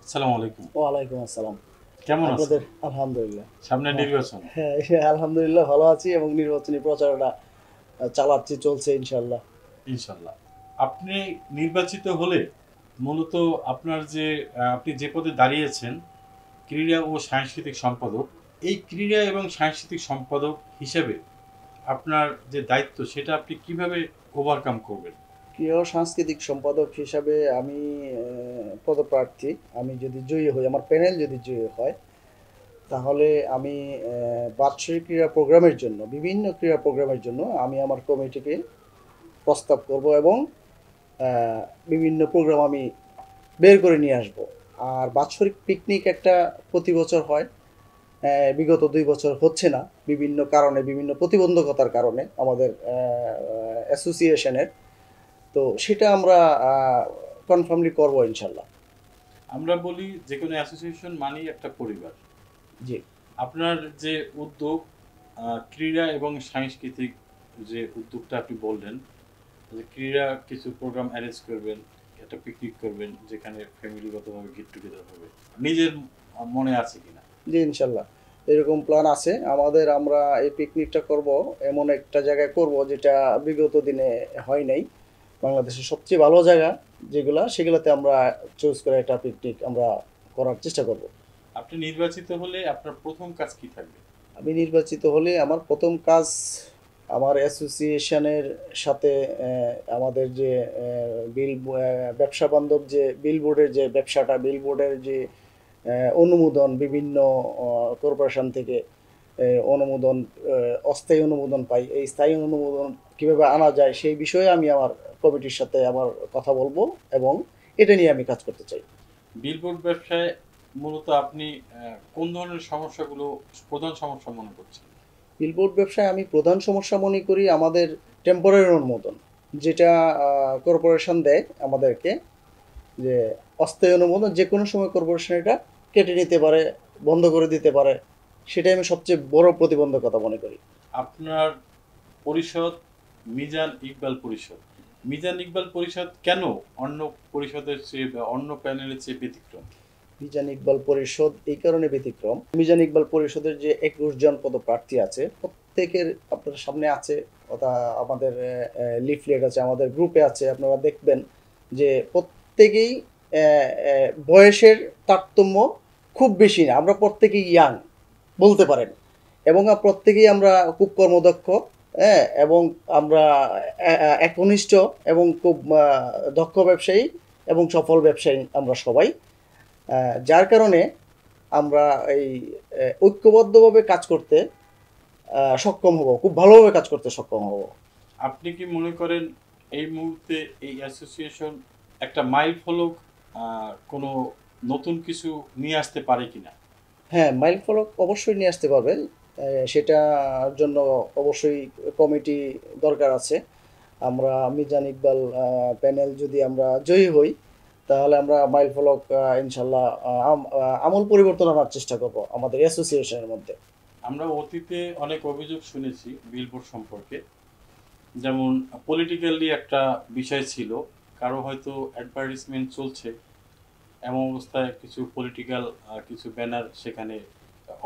আসসালামু আলাইকুম। ওয়ালাইকুম আসসালাম। কেমন আছেন? আপনাদের আলহামদুলিল্লাহ। সামনে হ্যাঁ, নির্বাচন। হ্যাঁ, আলহামদুলিল্লাহ ভালো আছি এবং নির্বাচনী প্রচারণা চালাচ্ছি, চলছে ইনশাআল্লাহ। ইনশাল্লাহ। আপনি নির্বাচিত হলে মূলত আপনার যে আপনি যে পদে দাঁড়িয়েছেন ক্রীড়া ও সাংস্কৃতিক সম্পাদক, এই ক্রীড়া এবং সাংস্কৃতিক সম্পাদক হিসেবে আপনার যে দায়িত্ব সেটা আপনি কিভাবে ওভারকাম করবেন? প্রিয় সাংস্কৃতিক সম্পাদক হিসাবে আমি পদপ্রার্থী। আমি যদি জয়ী হই, আমার প্যানেল যদি জয়ী হয়, তাহলে আমি বাৎসরিক ক্রীড়া প্রোগ্রামের জন্য, বিভিন্ন ক্রীড়া প্রোগ্রামের জন্য আমি আমার কমিটিকে প্রস্তাব করব এবং আহ, বিভিন্ন প্রোগ্রাম আমি বের করে নিয়ে আসব। আর বাৎসরিক পিকনিক একটা প্রতি বছর হয়। বিগত ২ বছর হচ্ছে না, বিভিন্ন কারণে, বিভিন্ন প্রতিবন্ধকতার কারণে আমাদের অ্যাসোসিয়েশনের। তো সেটা আমরা কনফার্মলি করবো ইনশাল্লাহ। আমরা বলি যে কোনো অ্যাসোসিয়েশন মানেই একটা পরিবার। জি। আপনার যে উদ্যোগ, ক্রীড়া এবং সাংস্কৃতিক যে উদ্যোগটা আপনি বললেন, যে ক্রীড়া কিছু প্রোগ্রাম অ্যারেঞ্জ করবেন, একটা পিকনিক করবেন যেখানে ফ্যামিলিগতভাবে গেট টুগেদার হবে, নিজের মনে আছে কিনা? জি, ইনশাল্লাহ এরকম প্ল্যান আছে আমাদের। আমরা এই পিকনিকটা করব এমন একটা জায়গায় করব যেটা বিগত দিনে হয় নাই। বাংলাদেশের সবচেয়ে ভালো জায়গা যেগুলা, সেগুলোতে আমরা চুজ করে একটা পিকনিক আমরা করার চেষ্টা করব। আপনি নির্বাচিত হলে আপনার প্রথম কাজ কি থাকবে? আমি নির্বাচিত হলে আমার প্রথম কাজ আমার অ্যাসোসিয়েশনের সাথে আমাদের যে ব্যবসা বান্ধব যে বিলবোর্ডের যে ব্যবসাটা, বিলবোর্ডের যে অনুমোদন বিভিন্ন কর্পোরেশন থেকে অনুমোদন, অস্থায়ী অনুমোদন পাই, এই স্থায়ী অনুমোদন কীভাবে আনা যায় সেই বিষয়ে আমি আমার কমিটির সাথে আমার কথা বলবো এবং এটা নিয়ে আমি কাজ করতে চাই। বিলবোর্ড ব্যবসায় মূলত আপনি কোন ধরনের সমস্যাগুলো প্রধান সমস্যা মনে করছেন? বিলবোর্ড ব্যবসায় আমি প্রধান সমস্যা মনে করি আমাদের টেম্পোরারি অনুমোদন, যেটা কর্পোরেশন দেয় আমাদেরকে, যে অস্থায়ী অনুমোদন যে কোনো সময় কর্পোরেশন এটা কেটে নিতে পারে, বন্ধ করে দিতে পারে। সেটাই আমি সবচেয়ে বড় প্রতিবন্ধকতা মনে করি। আপনার পরিষদ মিজান ইকবাল পরিষদ। মিজান ইকবাল পরিষদ কেন অন্য পরিষদের চেয়ে বা অন্য প্যানেলের চেয়ে ব্যতিক্রম? মিজান ইকবাল পরিষদ এই কারণে ব্যতিক্রম, মিজান ইকবাল পরিষদের যে ২১ জন পদপ্রার্থী আছে প্রত্যেকের আপনার সামনে আছে, ওটা আমাদের লিফলেট আছে, আমাদের গ্রুপে আছে, আপনারা দেখবেন যে প্রত্যেকেই বয়সের তারতম্য খুব বেশি না, আমরা প্রত্যেকেই ইয়াং বলতে পারেন, এবং প্রত্যেকেই আমরা খুব কর্মদক্ষ। হ্যাঁ, এবং আমরা একনিষ্ঠ এবং খুব দক্ষ ব্যবসায়ী এবং সফল ব্যবসায়ী আমরা সবাই। যার কারণে আমরা এই ঐক্যবদ্ধভাবে কাজ করতে সক্ষম হব, খুব ভালোভাবে কাজ করতে সক্ষম হব। আপনি কি মনে করেন এই মুহূর্তে এই অ্যাসোসিয়েশন একটা মাইল ফলক কোনো নতুন কিছু নিয়ে আসতে পারে কিনা? হ্যাঁ, মাইল ফলক অবশ্যই নিয়ে আসতে পারবে। সেটার জন্য অবশ্যই কমিটি দরকার আছে। আমরা মিজান ইকবাল প্যানেল যদি আমরা জয়ী হই, তাহলে আমরা মাইল ফলক ইনশাল্লাহ আমূল পরিবর্তন আনার চেষ্টা করব আমাদের অ্যাসোসিয়েশনের মধ্যে। আমরা অতীতে অনেক অভিযোগ শুনেছি বিলবোর্ড সম্পর্কে, যেমন পলিটিক্যালি একটা বিষয় ছিল, কারো হয়তো অ্যাডভার্টাইজমেন্ট চলছে, এমন অবস্থায় কিছু পলিটিক্যাল কিছু ব্যানার সেখানে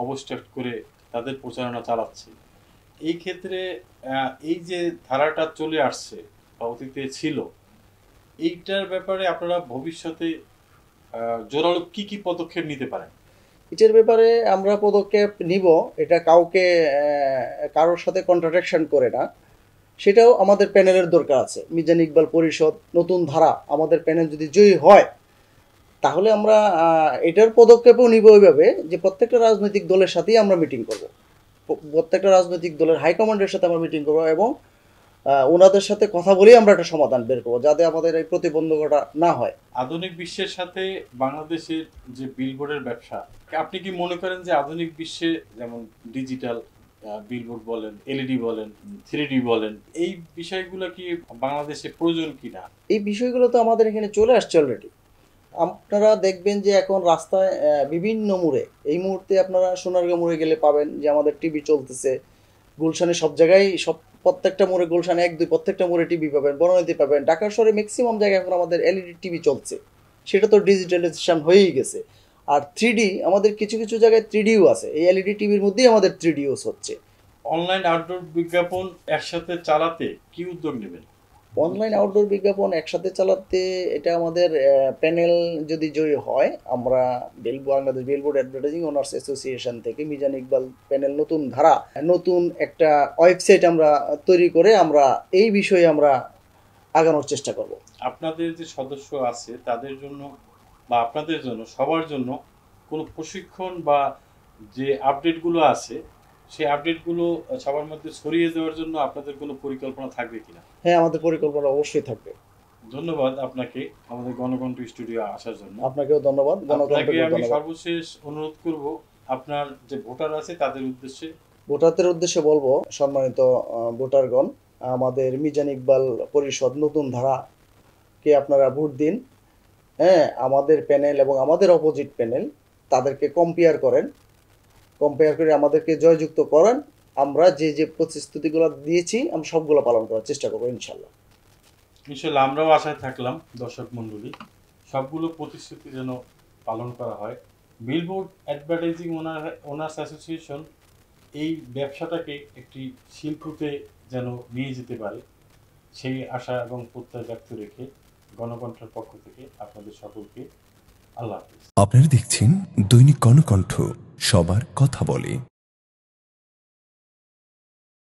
অবস্ট্রাক্ট করে তাদের প্রচারণা চালাচ্ছে। এই ক্ষেত্রে এই যে ধারাটা চলে আসছে বা অতীতে ছিল, এইটার ব্যাপারে আপনারা ভবিষ্যতে জোরালো কি কি পদক্ষেপ নিতে পারেন? এটার ব্যাপারে আমরা পদক্ষেপ নিব, এটা কাউকে কারোর সাথে কন্ট্রাডিকশন করে না। সেটাও আমাদের প্যানেলের দরকার আছে। মিজান ইকবাল পরিষদ নতুন ধারা, আমাদের প্যানেল যদি জয়ী হয়, তাহলে আমরা এটার পদক্ষেপও নিব ওইভাবে যে প্রত্যেকটা রাজনৈতিক দলের সাথেই আমরা মিটিং করব, প্রত্যেকটা রাজনৈতিক দলের হাইকমান্ডের সাথে আমরা মিটিং করবো এবং ওনাদের সাথে কথা বলেই আমরা একটা সমাধান বের করবো, যাতে আমাদের এই প্রতিবন্ধকতা না হয়। আধুনিক বিশ্বের সাথে বাংলাদেশের যে বিলবোর্ডের ব্যবসা, আপনি কি মনে করেন যে আধুনিক বিশ্বে যেমন ডিজিটাল বিলবোর্ড বলেন, এলইডি বলেন, থ্রিডি বলেন, এই বিষয়গুলো কি বাংলাদেশে প্রয়োজন কিনা? এই বিষয়গুলো তো আমাদের এখানে চলে আসছে অলরেডি। আপনারা দেখবেন যে এখন রাস্তায় বিভিন্ন মোড়ে, এই মুহূর্তে আপনারা সোনারগাঁ মোড়ে গেলে পাবেন যে আমাদের টিভি চলতেছে। গুলশানে সব জায়গায়, সব প্রত্যেকটা মোড়ে, গুলশানে ১ ২ প্রত্যেকটা মোড়ে টিভি পাবেন, বনানীতে পাবেন, ঢাকা শহরে ম্যাক্সিমাম জায়গায় এখন আমাদের এলইডি টিভি চলছে। সেটা তো ডিজিটালাইজেশন হয়েই গেছে। আর 3D আমাদের কিছু কিছু জায়গায় 3Dও আছে, এই এলইডি টিভির মধ্যেই আমাদের 3D ইউজ হচ্ছে। অনলাইন আউটডোর বিজ্ঞাপন একসাথে চালাতে কি উদ্যোগ নেবেন? অনলাইন আউটডোর বিজ্ঞাপন একসাথে চালাতে এটা আমাদের প্যানেল যদি জয়ী হয়, আমরা Bangladesh billboard advertising owners association থেকে মিজান ইকবাল প্যানেল নতুন ধারা, নতুন একটা ওয়েবসাইট আমরা তৈরি করে আমরা এই বিষয়ে আমরা আগানোর চেষ্টা করব। আপনাদের যে সদস্য আছে তাদের জন্য বা আপনাদের জন্য সবার জন্য কোনো প্রশিক্ষণ বা যে আপডেটগুলো আছে সেই আপডেটগুলো সবার মধ্যে ছড়িয়ে দেওয়ার জন্য আপনাদের কোনো পরিকল্পনা থাকবে কিনা? হ্যাঁ, আমাদের পরিকল্পনা অবশ্যই থাকবে। ধন্যবাদ আপনাকে আমাদের গণকণ্ঠ স্টুডিও আসার জন্য। আপনাকেও ধন্যবাদ, আপনাকে গণকণ্ঠকেও আমি ধন্যবাদ। সর্বশেষ অনুরোধ করব আপনার যে ভোটার আছে তাদের উদ্দেশ্যে। ভোটারদের উদ্দেশ্যে বলবো, সম্মানিত ভোটারগণ, আমাদের মিজান ইকবাল পরিষদ নতুন ধারাকে আপনারা ভোট দিন। হ্যাঁ, আমাদের প্যানেল এবং আমাদের অপোজিট প্যানেল, তাদেরকে কম্পেয়ার করে আমাদেরকে জয়যুক্ত করেন। আমরা যে যে প্রতিশ্রুতিগুলো দিয়েছি আমরা সবগুলো পালন করার চেষ্টা করবো ইনশাল্লাহ। ইনশাল্লাহ আমরাও আশায় থাকলাম দর্শক মণ্ডলী সবগুলো প্রতিশ্রুতি যেন পালন করা হয়। বিলবোর্ড অ্যাডভার্টাইজিং ওনার্স অ্যাসোসিয়েশন এই ব্যবসাটাকে একটি শিল্পতে যেন নিয়ে যেতে পারে সেই আশা এবং প্রত্যয় ব্যক্ত রেখে গণকণ্ঠের পক্ষ থেকে আপনাদের সকলকে আল্লাহ হাফেজ। আপনারা দেখছেন দৈনিক গণকণ্ঠ, সবার কথা বলে।